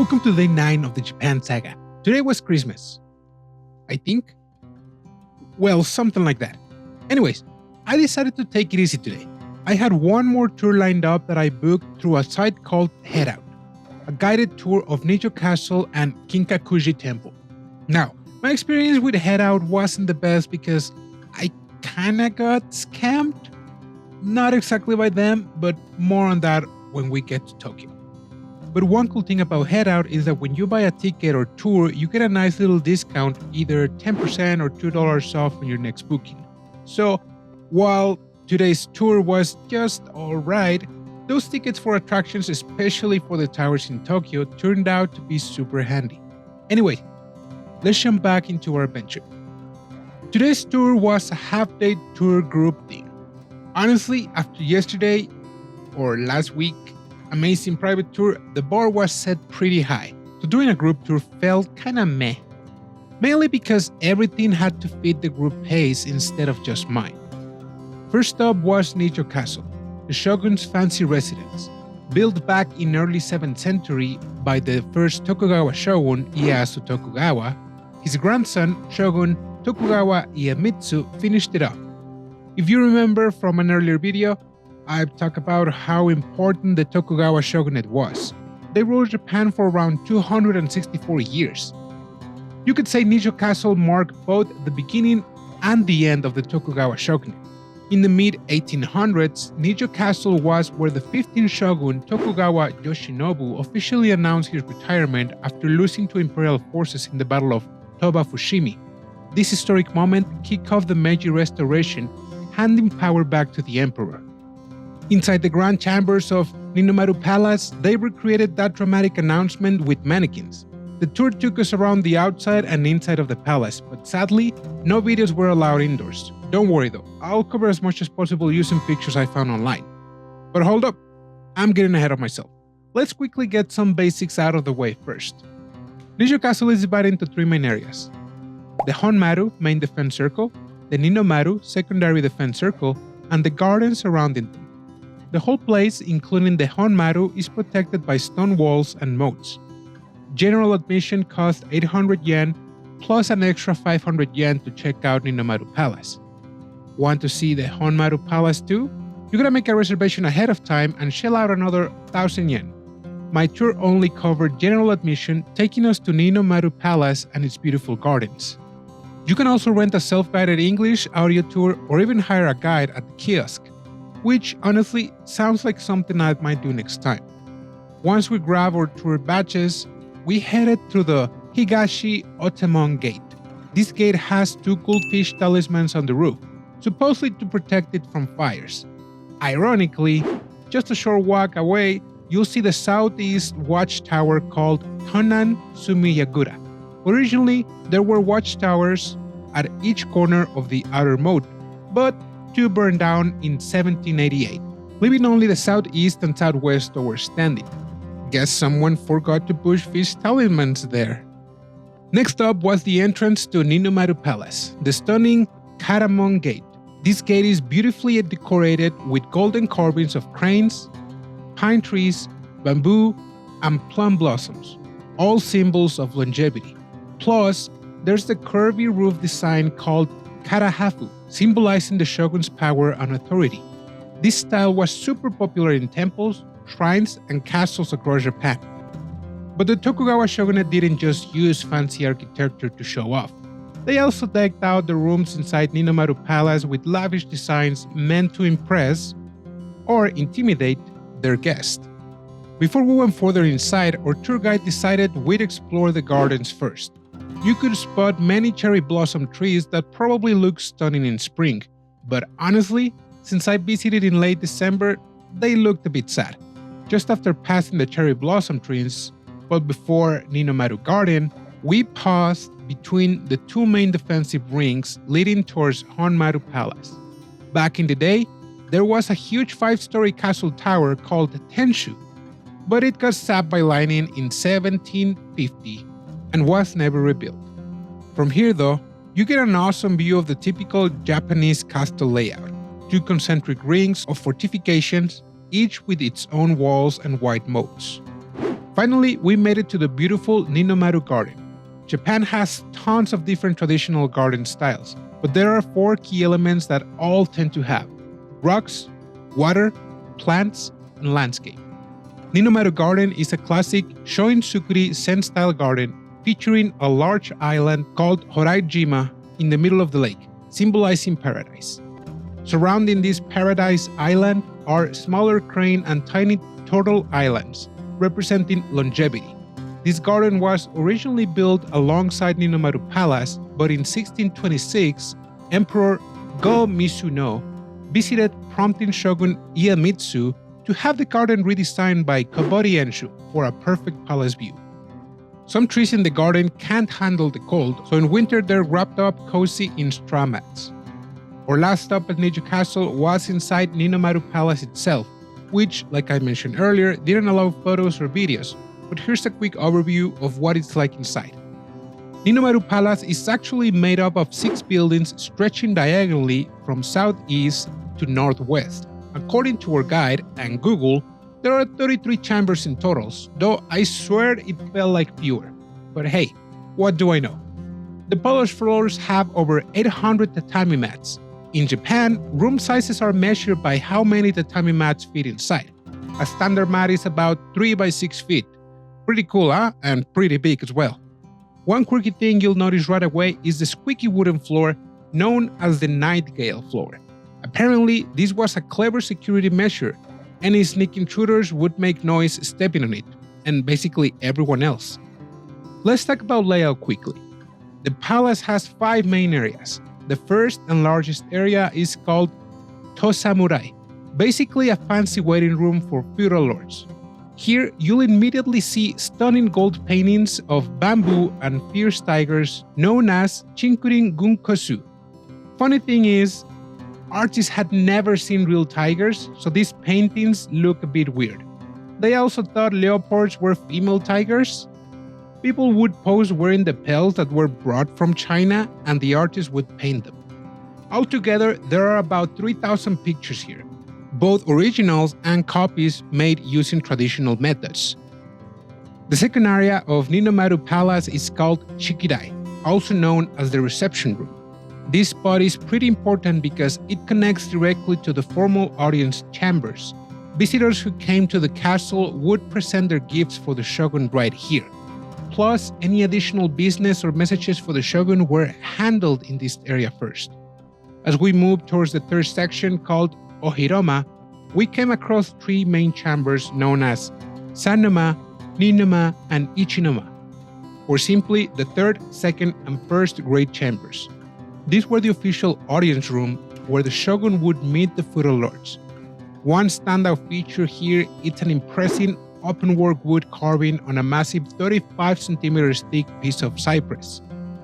Welcome to day 9 of the Japan Saga. Today was Christmas. I think? Well, something like that. Anyways, I decided to take it easy today. I had one more tour lined up that I booked through a site called Headout, a guided tour of Nijo Castle and Kinkakuji Temple. Now, my experience with Headout wasn't the best because I kinda got scammed. Not exactly by them, but more on that when we get to Tokyo. But one cool thing about Headout is that when you buy a ticket or tour, you get a nice little discount, either 10% or $2 off on your next booking. So, while today's tour was just alright, those tickets for attractions, especially for the towers in Tokyo, turned out to be super handy. Anyway, let's jump back into our adventure. Today's tour was a half-day tour group thing. Honestly, after yesterday, or last week, amazing private tour, the bar was set pretty high, so doing a group tour felt kinda meh. Mainly because everything had to fit the group pace instead of just mine. First up was Nijo Castle, the shogun's fancy residence. Built back in early 7th century by the first Tokugawa shogun Ieyasu Tokugawa, his grandson shogun Tokugawa Iemitsu finished it up. If you remember from an earlier video, I've talked about how important the Tokugawa shogunate was. They ruled Japan for around 264 years. You could say Nijo Castle marked both the beginning and the end of the Tokugawa shogunate. In the mid-1800s, Nijo Castle was where the 15th shogun Tokugawa Yoshinobu officially announced his retirement after losing to Imperial forces in the Battle of Toba Fushimi. This historic moment kicked off the Meiji Restoration, handing power back to the emperor. Inside the grand chambers of Ninomaru Palace, they recreated that dramatic announcement with mannequins. The tour took us around the outside and inside of the palace, but sadly, no videos were allowed indoors. Don't worry though, I'll cover as much as possible using pictures I found online. But hold up, I'm getting ahead of myself. Let's quickly get some basics out of the way first. Nijo Castle is divided into 3 main areas: the Honmaru main defense circle, the Ninomaru secondary defense circle, and the gardens surrounding them. The whole place, including the Honmaru, is protected by stone walls and moats. General admission costs 800 yen, plus an extra 500 yen to check out Ninomaru Palace. Want to see the Honmaru Palace too? You gotta make a reservation ahead of time and shell out another 1000 yen. My tour only covered general admission, taking us to Ninomaru Palace and its beautiful gardens. You can also rent a self-guided English audio tour or even hire a guide at the kiosk, which honestly sounds like something I might do next time. Once we grab our tour badges, we headed through the Higashi Otemon Gate. This gate has 2 goldfish talismans on the roof, supposedly to protect it from fires. Ironically, just a short walk away, you'll see the southeast watchtower called Tonan Sumiyagura. Originally, there were watchtowers at each corner of the outer moat, but 2 burned down in 1788, leaving only the southeast and southwest towers standing. Guess someone forgot to push fish talismans there. Next up was the entrance to Ninomaru Palace, the stunning Karamon Gate. This gate is beautifully decorated with golden carvings of cranes, pine trees, bamboo, and plum blossoms, all symbols of longevity. Plus, there's the curvy roof design called Karahafu, symbolizing the shogun's power and authority. This style was super popular in temples, shrines, and castles across Japan. But the Tokugawa shogunate didn't just use fancy architecture to show off. They also decked out the rooms inside Ninomaru Palace with lavish designs meant to impress or intimidate their guests. Before we went further inside, our tour guide decided we'd explore the gardens first. You could spot many cherry blossom trees that probably look stunning in spring, but honestly, since I visited in late December, they looked a bit sad. Just after passing the cherry blossom trees, but before Ninomaru Garden, we paused between the 2 main defensive rings leading towards Honmaru Palace. Back in the day, there was a huge 5-story castle tower called Tenshu, but it got sapped by lightning in 1750 and was never rebuilt. From here though, you get an awesome view of the typical Japanese castle layout: 2 concentric rings of fortifications, each with its own walls and wide moats. Finally, we made it to the beautiful Ninomaru Garden. Japan has tons of different traditional garden styles, but there are 4 key elements that all tend to have: rocks, water, plants, and landscape. Ninomaru Garden is a classic Shoin-sukuri Zen-style garden featuring a large island called Horaijima in the middle of the lake, symbolizing paradise. Surrounding this paradise island are smaller crane and tiny turtle islands, representing longevity. This garden was originally built alongside Ninomaru Palace, but in 1626, Emperor Go-Misuno visited, prompting Shogun Iemitsu to have the garden redesigned by Kobori Enshu for a perfect palace view. Some trees in the garden can't handle the cold, so in winter they're wrapped up cozy in straw mats. Our last stop at Nijo Castle was inside Ninomaru Palace itself, which, like I mentioned earlier, didn't allow photos or videos, but here's a quick overview of what it's like inside. Ninomaru Palace is actually made up of 6 buildings stretching diagonally from southeast to northwest. According to our guide and Google, there are 33 chambers in total, though I swear it felt like fewer. But hey, what do I know? The polished floors have over 800 tatami mats. In Japan, room sizes are measured by how many tatami mats fit inside. A standard mat is about 3 by 6 feet. Pretty cool, huh? And pretty big as well. One quirky thing you'll notice right away is the squeaky wooden floor known as the nightingale floor. Apparently, this was a clever security measure. Any sneak intruders would make noise stepping on it, and basically everyone else. Let's talk about layout quickly. The palace has 5 main areas. The first and largest area is called Tosamurai, basically a fancy waiting room for feudal lords. Here, you'll immediately see stunning gold paintings of bamboo and fierce tigers known as Chinkurin Gunkosu. Funny thing is, artists had never seen real tigers, so these paintings look a bit weird. They also thought leopards were female tigers. People would pose wearing the pelts that were brought from China, and the artists would paint them. Altogether, there are about 3,000 pictures here, both originals and copies made using traditional methods. The second area of Ninomaru Palace is called Shikirai, also known as the reception room. This spot is pretty important because it connects directly to the formal audience chambers. Visitors who came to the castle would present their gifts for the shogun right here. Plus, any additional business or messages for the shogun were handled in this area first. As we moved towards the third section called Ohiroma, we came across 3 main chambers known as Sanoma, Ninoma, and Ichinoma, or simply the third, second, and first grade chambers. These were the official audience room where the shogun would meet the feudal lords. One standout feature here is an impressive open-work wood carving on a massive 35 cm thick piece of cypress.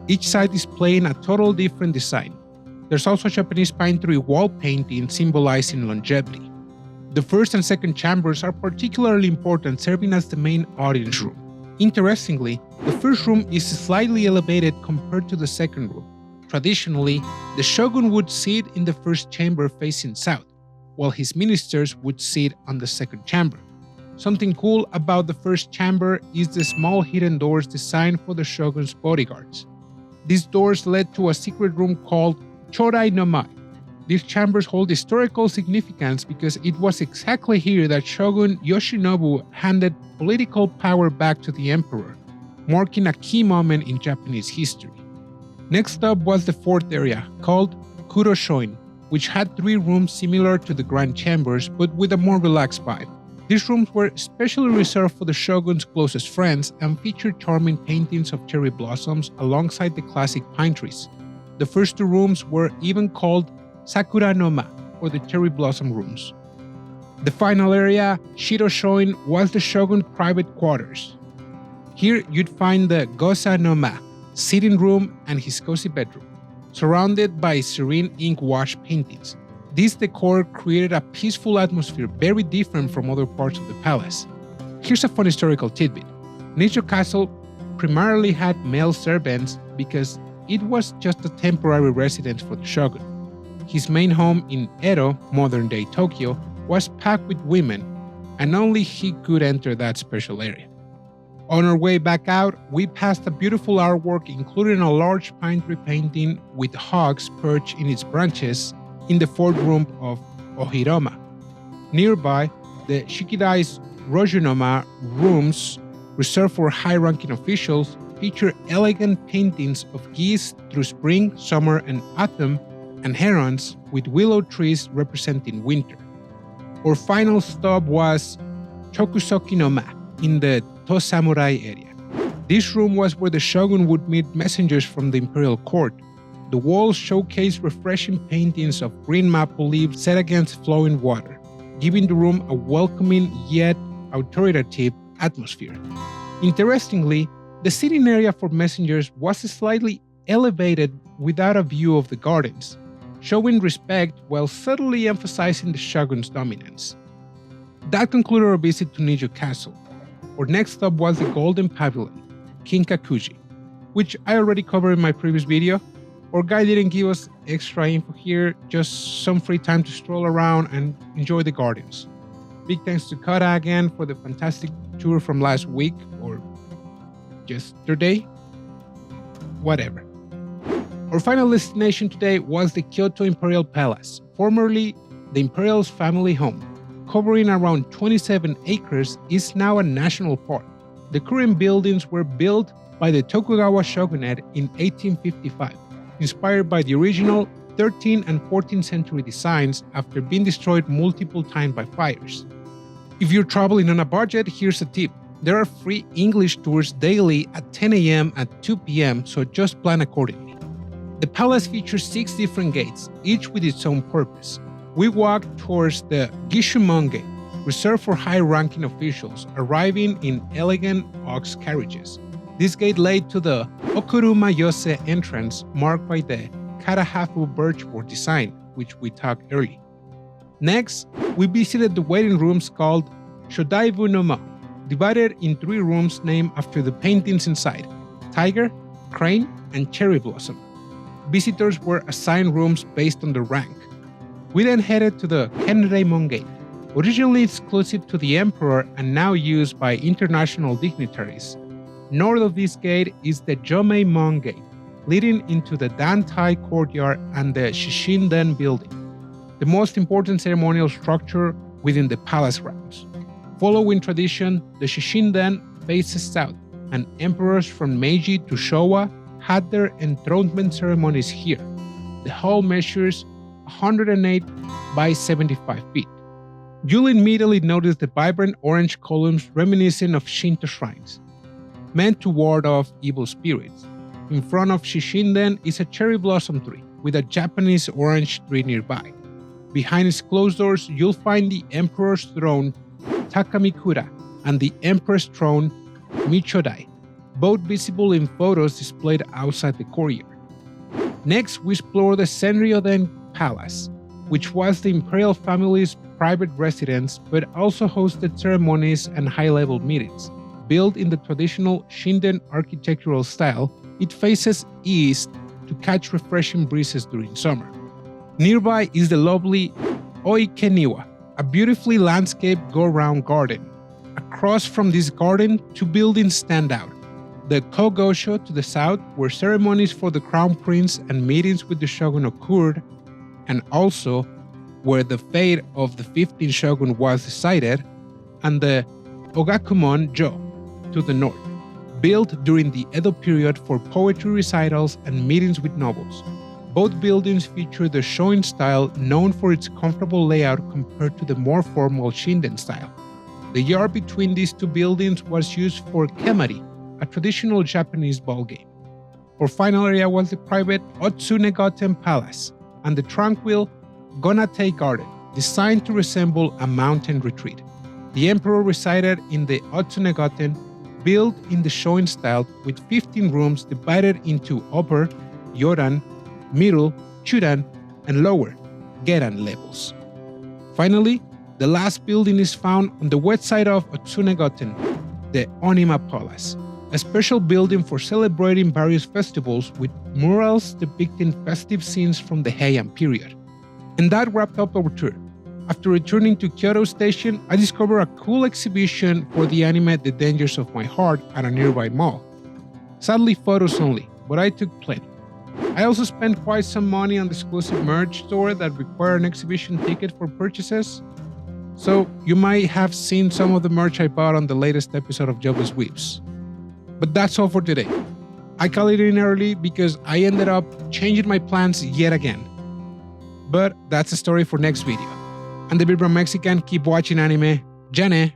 Each side displaying a total different design. There's also a Japanese pine tree wall painting symbolizing longevity. The first and second chambers are particularly important, serving as the main audience room. Interestingly, the first room is slightly elevated compared to the second room. Traditionally, the shogun would sit in the first chamber facing south, while his ministers would sit on the second chamber. Something cool about the first chamber is the small hidden doors designed for the shogun's bodyguards. These doors led to a secret room called Chorai no Mai. These chambers hold historical significance because it was exactly here that Shogun Yoshinobu handed political power back to the emperor, marking a key moment in Japanese history. Next up was the fourth area, called Kuroshoin, which had 3 rooms similar to the grand chambers but with a more relaxed vibe. These rooms were specially reserved for the shogun's closest friends and featured charming paintings of cherry blossoms alongside the classic pine trees. The first 2 rooms were even called Sakura no Ma, or the cherry blossom rooms. The final area, Shiroshoin, was the shogun's private quarters. Here you'd find the Gosa no Ma, sitting room, and his cozy bedroom, surrounded by serene ink-wash paintings. This decor created a peaceful atmosphere very different from other parts of the palace. Here's a fun historical tidbit. Nijo Castle primarily had male servants because it was just a temporary residence for the shogun. His main home in Edo, modern-day Tokyo, was packed with women, and only he could enter that special area. On our way back out, we passed a beautiful artwork including a large pine tree painting with hawks perched in its branches in the fourth room of Ohiroma. Nearby, the Shikidai's Rojunoma rooms, reserved for high-ranking officials, feature elegant paintings of geese through spring, summer, and autumn, and herons with willow trees representing winter. Our final stop was Chokusoki no Ma in the Tosamurai area. This room was where the shogun would meet messengers from the imperial court. The walls showcase refreshing paintings of green maple leaves set against flowing water, giving the room a welcoming yet authoritative atmosphere. Interestingly, the sitting area for messengers was slightly elevated without a view of the gardens, showing respect while subtly emphasizing the shogun's dominance. That concluded our visit to Nijo Castle. Our next stop was the Golden Pavilion, Kinkakuji, which I already covered in my previous video. Our guide didn't give us extra info here, just some free time to stroll around and enjoy the gardens. Big thanks to Kata again for the fantastic tour from last week, or yesterday, whatever. Our final destination today was the Kyoto Imperial Palace, formerly the Imperial's family home. Covering around 27 acres, is now a national park. The current buildings were built by the Tokugawa shogunate in 1855, inspired by the original 13th and 14th century designs after being destroyed multiple times by fires. If you're traveling on a budget, here's a tip. There are free English tours daily at 10 a.m. and 2 p.m., so just plan accordingly. The palace features 6 different gates, each with its own purpose. We walked towards the Gishumon Gate, reserved for high-ranking officials, arriving in elegant ox carriages. This gate led to the Okuruma Yose entrance, marked by the Karahafu birchboard design, which we talked earlier. Next, we visited the waiting rooms called Shodaibu no Ma, divided in 3 rooms named after the paintings inside: tiger, crane, and cherry blossom. Visitors were assigned rooms based on their rank. We then headed to the Kenreimon Gate, originally exclusive to the emperor and now used by international dignitaries. North of this gate is the Jomeimon Gate, leading into the Dantai courtyard and the Shishinden building, the most important ceremonial structure within the palace grounds. Following tradition, the Shishinden faces south, and emperors from Meiji to Showa had their enthronement ceremonies here. The hall measures 108 by 75 feet. You'll immediately notice the vibrant orange columns reminiscent of Shinto shrines, meant to ward off evil spirits. In front of Shishinden is a cherry blossom tree with a Japanese orange tree nearby. Behind its closed doors, you'll find the Emperor's throne, Takamikura, and the Empress throne, Michodai, both visible in photos displayed outside the courtyard. Next, we explore the Senryoden Palace, which was the imperial family's private residence but also hosted ceremonies and high-level meetings. Built in the traditional Shinden architectural style, it faces east to catch refreshing breezes during summer. Nearby is the lovely Oikeniwa, a beautifully landscaped go-round garden. Across from this garden, 2 buildings stand out. The Kogosho to the south, where ceremonies for the crown prince and meetings with the shogun occurred, and also where the fate of the 15th shogun was decided, and the Ogakumon-jo to the north, built during the Edo period for poetry recitals and meetings with nobles. Both buildings feature the Shoin style, known for its comfortable layout compared to the more formal Shinden style. The yard between these 2 buildings was used for kemari, a traditional Japanese ball game. Our final area was the private Otsunegoten Palace and the tranquil Gonate Garden, designed to resemble a mountain retreat. The emperor resided in the Otsunegoten, built in the Shoin style with 15 rooms divided into upper, Yoran, middle, Chudan, and lower, Geran levels. Finally, the last building is found on the west side of Otsunegoten, the Onima Palace, a special building for celebrating various festivals with murals depicting festive scenes from the Heian period. And that wrapped up our tour. After returning to Kyoto Station, I discovered a cool exhibition for the anime The Dangers of My Heart at a nearby mall. Sadly, photos only, but I took plenty. I also spent quite some money on the exclusive merch store that required an exhibition ticket for purchases. So you might have seen some of the merch I bought on the latest episode of Jobless Weeps. But that's all for today. I called it in early because I ended up changing my plans yet again. But that's a story for next video. And the Vibra Mexican, keep watching anime. Jane.